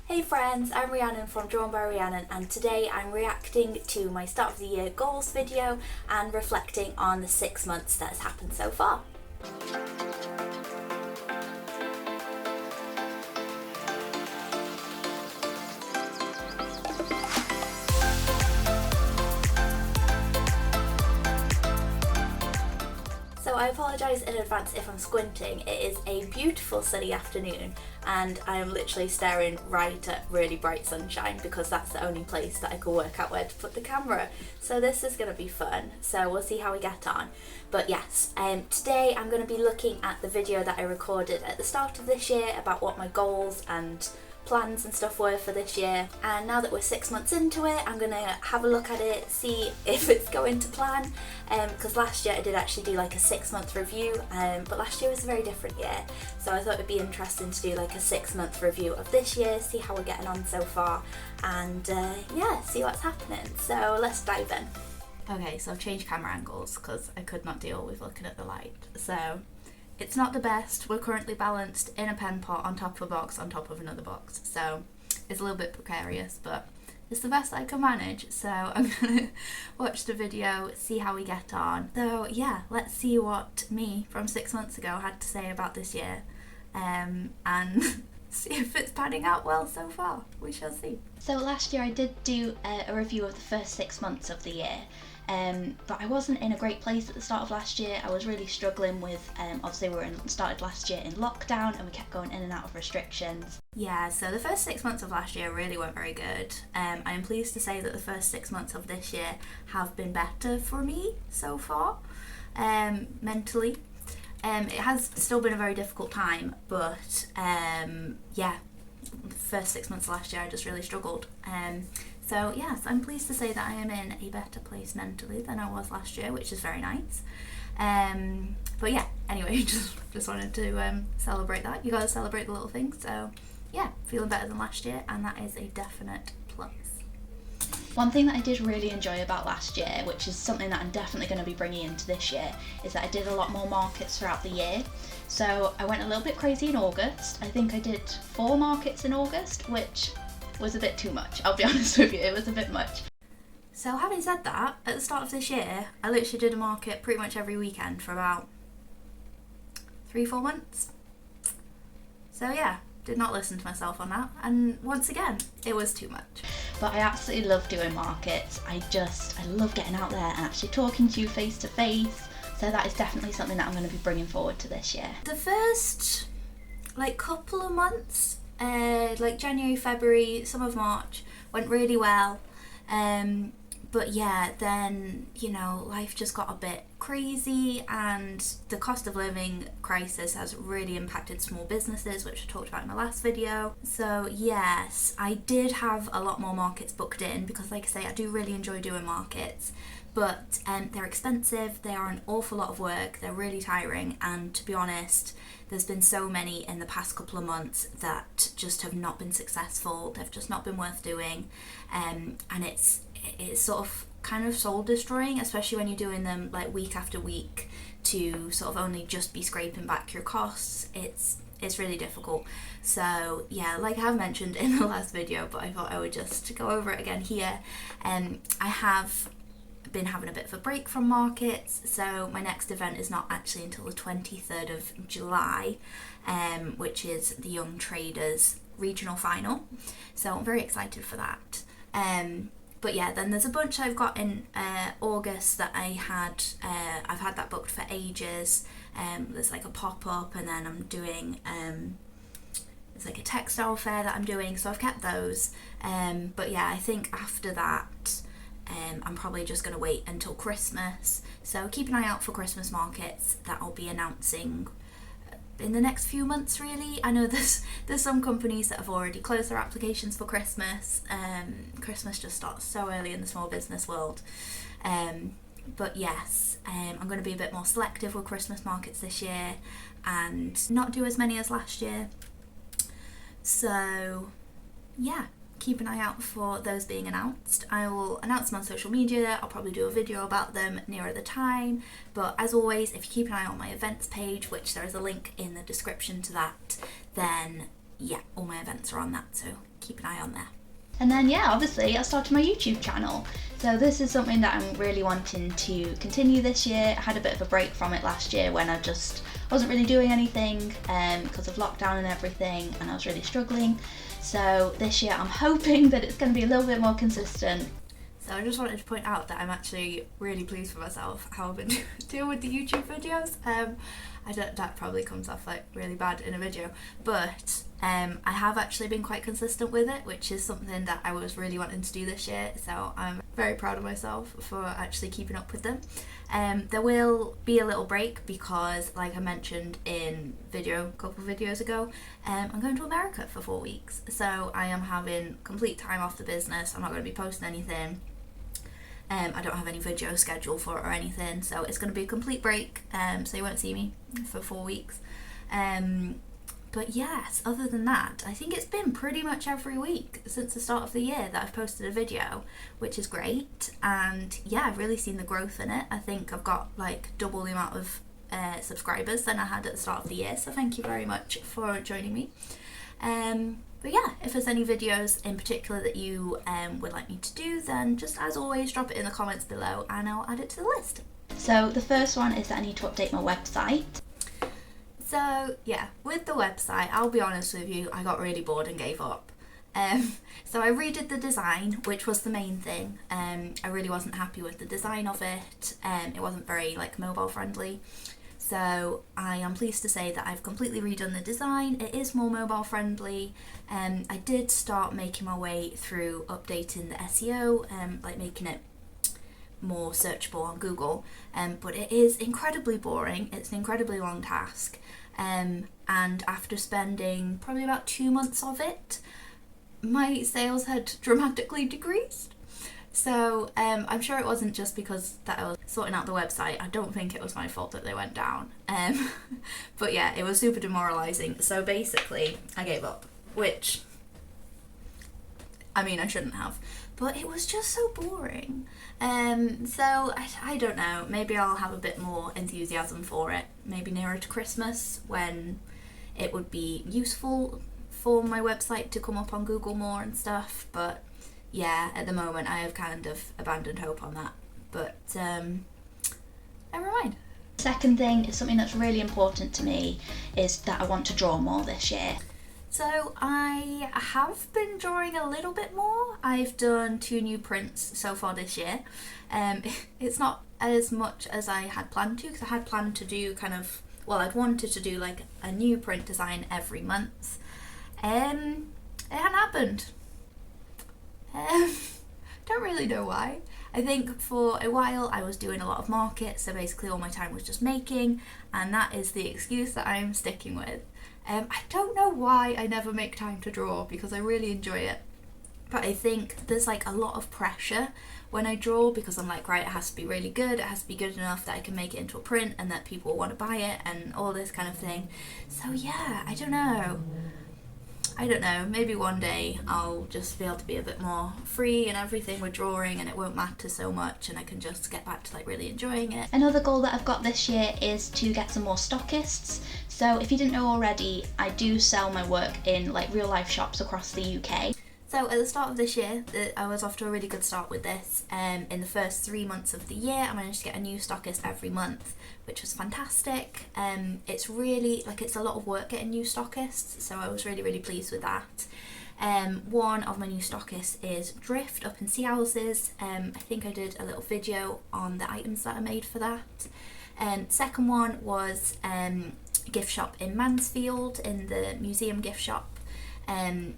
Hey friends, I'm Rhiannon from Drawn by Rhiannon, and today I'm reacting to my start of the year goals video and reflecting on the 6 months that has happened so far. So I apologise in advance if I'm squinting. It is a beautiful sunny afternoon and I am literally staring right at really bright sunshine because that's the only place that I can work out where to put the camera. So this is going to be fun, so we'll see how we get on. But yes, today I'm going to be looking at the video that I recorded at the start of this year about what my goals and plans and stuff were for this year, and now that we're 6 months into it, I'm gonna have a look at it, see if it's going to plan, because last year I did actually do like a 6-month review, but last year was a very different year, so I thought it'd be interesting to do like a 6-month review of this year, see how we're getting on so far, and yeah, see what's happening. So let's dive in. Okay, so I've changed camera angles because I could not deal with looking at the light, so it's not the best. We're currently balanced in a pen pot on top of a box on top of another box, so it's a little bit precarious, but it's the best I can manage. So I'm gonna watch the video, see how we get on. So yeah, let's see what me from 6 months ago had to say about this year, and see if it's panning out well so far. We shall see. So last year I did do a review of the first 6 months of the year. But I wasn't in a great place at the start of last year. I was really struggling with, obviously started last year in lockdown and we kept going in and out of restrictions. Yeah, so the first 6 months of last year really weren't very good. I am pleased to say that the first 6 months of this year have been better for me so far, mentally. It has still been a very difficult time, but yeah, the first 6 months of last year I just really struggled. So yes, I'm pleased to say that I am in a better place mentally than I was last year, which is very nice. But yeah, anyway, just wanted to celebrate that. You gotta celebrate the little things. So yeah, feeling better than last year, and that is a definite plus. One thing that I did really enjoy about last year, which is something that I'm definitely going to be bringing into this year, is that I did a lot more markets throughout the year. So I went a little bit crazy in August. I think I did 4 markets in August, which was a bit too much, I'll be honest with you, it was a bit much. So having said that, at the start of this year, I literally did a market pretty much every weekend for about 3-4 months. So yeah, did not listen to myself on that, and once again, it was too much. But I absolutely love doing markets. I love getting out there and actually talking to you face to face, so that is definitely something that I'm going to be bringing forward to this year. The first couple of months, like January, February, some of March, went really well, but yeah, then, you know, life just got a bit crazy and the cost of living crisis has really impacted small businesses, which I talked about in my last video. So yes, I did have a lot more markets booked in because, like I say, I do really enjoy doing markets, but they're expensive, they are an awful lot of work, they're really tiring, and to be honest, there's been so many in the past couple of months that just have not been successful, they've just not been worth doing, and it's sort of kind of soul destroying, especially when you're doing them like week after week to sort of only just be scraping back your costs. It's really difficult. So yeah, like I have mentioned in the last video, but I thought I would just go over it again here. I have been having a bit of a break from markets, so my next event is not actually until the 23rd of July, which is the Young Traders regional final, so I'm very excited for that. But yeah, then there's a bunch I've got in August that I've had that booked for ages. There's like a pop-up, and then I'm doing there's like a textile fair that I'm doing, so I've kept those. But yeah, I think after that I'm probably just going to wait until Christmas, so keep an eye out for Christmas markets that I'll be announcing in the next few months really. I know there's some companies that have already closed their applications for Christmas. Christmas just starts so early in the small business world, but yes, I'm going to be a bit more selective with Christmas markets this year and not do as many as last year. So yeah, keep an eye out for those being announced. I will announce them on social media, I'll probably do a video about them nearer the time, but as always, if you keep an eye on my events page, which there is a link in the description to that, then yeah, all my events are on that, so keep an eye on there. And then yeah, obviously I started my YouTube channel. So this is something that I'm really wanting to continue this year. I had a bit of a break from it last year when I just wasn't really doing anything because of lockdown and everything, and I was really struggling. So this year I'm hoping that it's going to be a little bit more consistent. So I just wanted to point out that I'm actually really pleased with myself how I've been doing with the YouTube videos. That probably comes off like really bad in a video, but I have actually been quite consistent with it, which is something that I was really wanting to do this year, so I'm very proud of myself for actually keeping up with them. There will be a little break because, like I mentioned in a couple of videos ago, I'm going to America for 4 weeks, so I am having complete time off the business. I'm not going to be posting anything. I don't have any video scheduled for it or anything, so it's going to be a complete break, so you won't see me for 4 weeks. But yes, other than that, I think it's been pretty much every week since the start of the year that I've posted a video, which is great. And yeah, I've really seen the growth in it. I think I've got like double the amount of subscribers than I had at the start of the year, so thank you very much for joining me. But yeah, if there's any videos in particular that you would like me to do, then just as always drop it in the comments below and I'll add it to the list. So the first one is that I need to update my website. So yeah, with the website, I'll be honest with you, I got really bored and gave up. So I redid the design, which was the main thing. I really wasn't happy with the design of it. It wasn't very like mobile friendly. So I am pleased to say that I've completely redone the design. It is more mobile friendly. I did start making my way through updating the SEO, like making it more searchable on Google, but it is incredibly boring. It's an incredibly long task, and after spending probably about 2 months of it, my sales had dramatically decreased. So I'm sure it wasn't just because that I was sorting out the website. I don't think it was my fault that they went down. But yeah, it was super demoralising. So basically, I gave up, which, I mean, I shouldn't have. But it was just so boring. So I don't know, maybe I'll have a bit more enthusiasm for it. Maybe nearer to Christmas when it would be useful for my website to come up on Google more and stuff. But yeah, at the moment I have kind of abandoned hope on that, but never mind. Second thing is something that's really important to me is that I want to draw more this year. So I have been drawing a little bit more. I've done 2 new prints so far this year. It's not as much as I had planned to, because I had planned to do I'd wanted to do like a new print design every month. It hadn't happened. Don't really know why. I think for a while I was doing a lot of markets, so basically all my time was just making, and that is the excuse that I'm sticking with. I don't know why I never make time to draw, because I really enjoy it. But I think there's like a lot of pressure when I draw, because I'm like, right, it has to be really good, it has to be good enough that I can make it into a print and that people want to buy it and all this kind of thing. So yeah, I don't know, maybe one day I'll just be able to be a bit more free and everything with drawing, and it won't matter so much, and I can just get back to like really enjoying it. Another goal that I've got this year is to get some more stockists. So if you didn't know already, I do sell my work in like real life shops across the UK. So at the start of this year, I was off to a really good start with this. In the first 3 months of the year, I managed to get a new stockist every month, which was fantastic. It's really, it's a lot of work getting new stockists, so I was really, really pleased with that. One of my new stockists is Drift up in Sea Houses. I think I did a little video on the items that I made for that. Second one was gift shop in Mansfield, in the museum gift shop.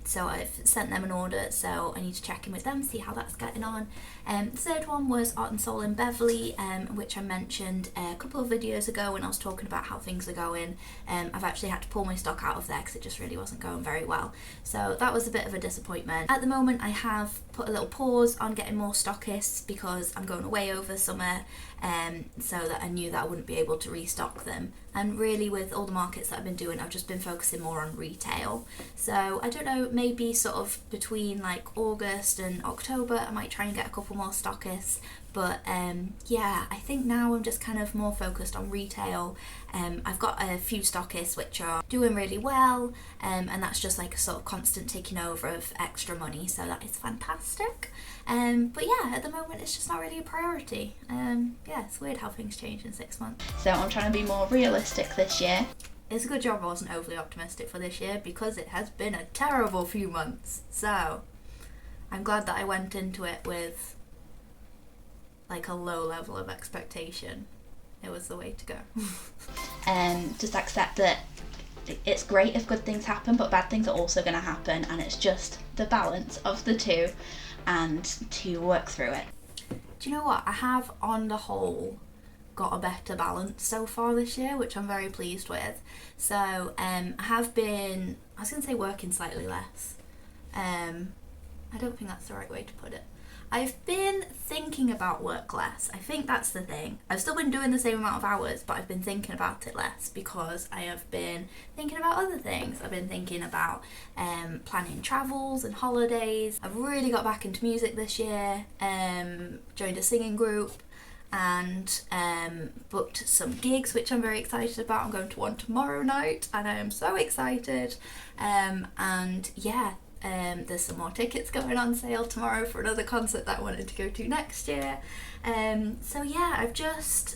So I've sent them an order, so I need to check in with them, see how that's getting on. The third one was Art and Soul in Beverley, which I mentioned a couple of videos ago when I was talking about how things are going. I've actually had to pull my stock out of there because it just really wasn't going very well. So that was a bit of a disappointment. At the moment I have put a little pause on getting more stockists because I'm going away over summer, so that I knew that I wouldn't be able to restock them. And really with all the markets that I've been doing, I've just been focusing more on retail. So I don't know, maybe sort of between like August and October I might try and get a couple more stockists, But yeah, I think now I'm just kind of more focused on retail. I've got a few stockists which are doing really well, and that's just like a sort of constant taking over of extra money, so that is fantastic. But yeah, at the moment it's just not really a priority. Yeah, it's weird how things change in 6 months. So I'm trying to be more realistic this year. It's a good job I wasn't overly optimistic for this year, because it has been a terrible few months. So I'm glad that I went into it with like a low level of expectation. It was the way to go. Just accept that it's great if good things happen, but bad things are also going to happen, and it's just the balance of the two, and to work through it. Do you know what? I have, on the whole, got a better balance so far this year, which I'm very pleased with. So I have been, I was going to say working slightly less. I don't think that's the right way to put it. I've been thinking about work less. I think that's the thing. I've still been doing the same amount of hours, but I've been thinking about it less because I have been thinking about other things. I've been thinking about planning travels and holidays. I've really got back into music this year, joined a singing group, and booked some gigs which I'm very excited about. I'm going to one tomorrow night and I am so excited. And yeah, there's some more tickets going on sale tomorrow for another concert that I wanted to go to next year. So yeah,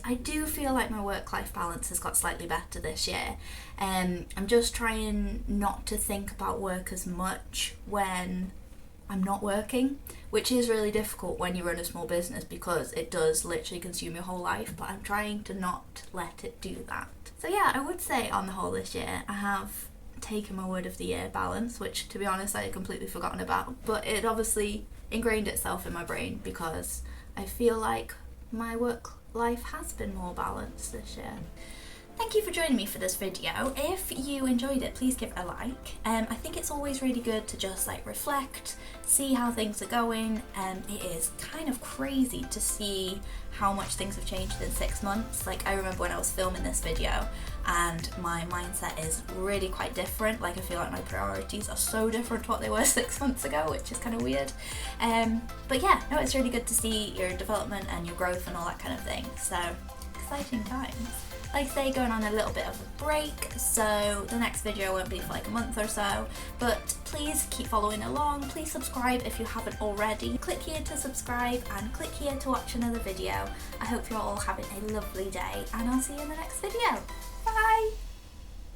I do feel like my work-life balance has got slightly better this year. I'm just trying not to think about work as much when I'm not working, which is really difficult when you run a small business because it does literally consume your whole life, but I'm trying to not let it do that. So yeah, I would say on the whole this year I have taken my word of the year balance, which to be honest I had completely forgotten about, but it obviously ingrained itself in my brain because I feel like my work life has been more balanced this year. Thank you for joining me for this video. If you enjoyed it, please give it a like. I think it's always really good to just like reflect, see how things are going. It is kind of crazy to see how much things have changed in 6 months. Like I remember when I was filming this video and my mindset is really quite different. Like I feel like my priorities are so different to what they were 6 months ago, which is kind of weird. But yeah, no, it's really good to see your development and your growth and all that kind of thing. So exciting times. Like I say, going on a little bit of a break, so the next video won't be for like a month or so, but please keep following along. Please subscribe if you haven't already. Click here to subscribe and click here to watch another video. I hope you're all having a lovely day and I'll see you in the next video. Bye!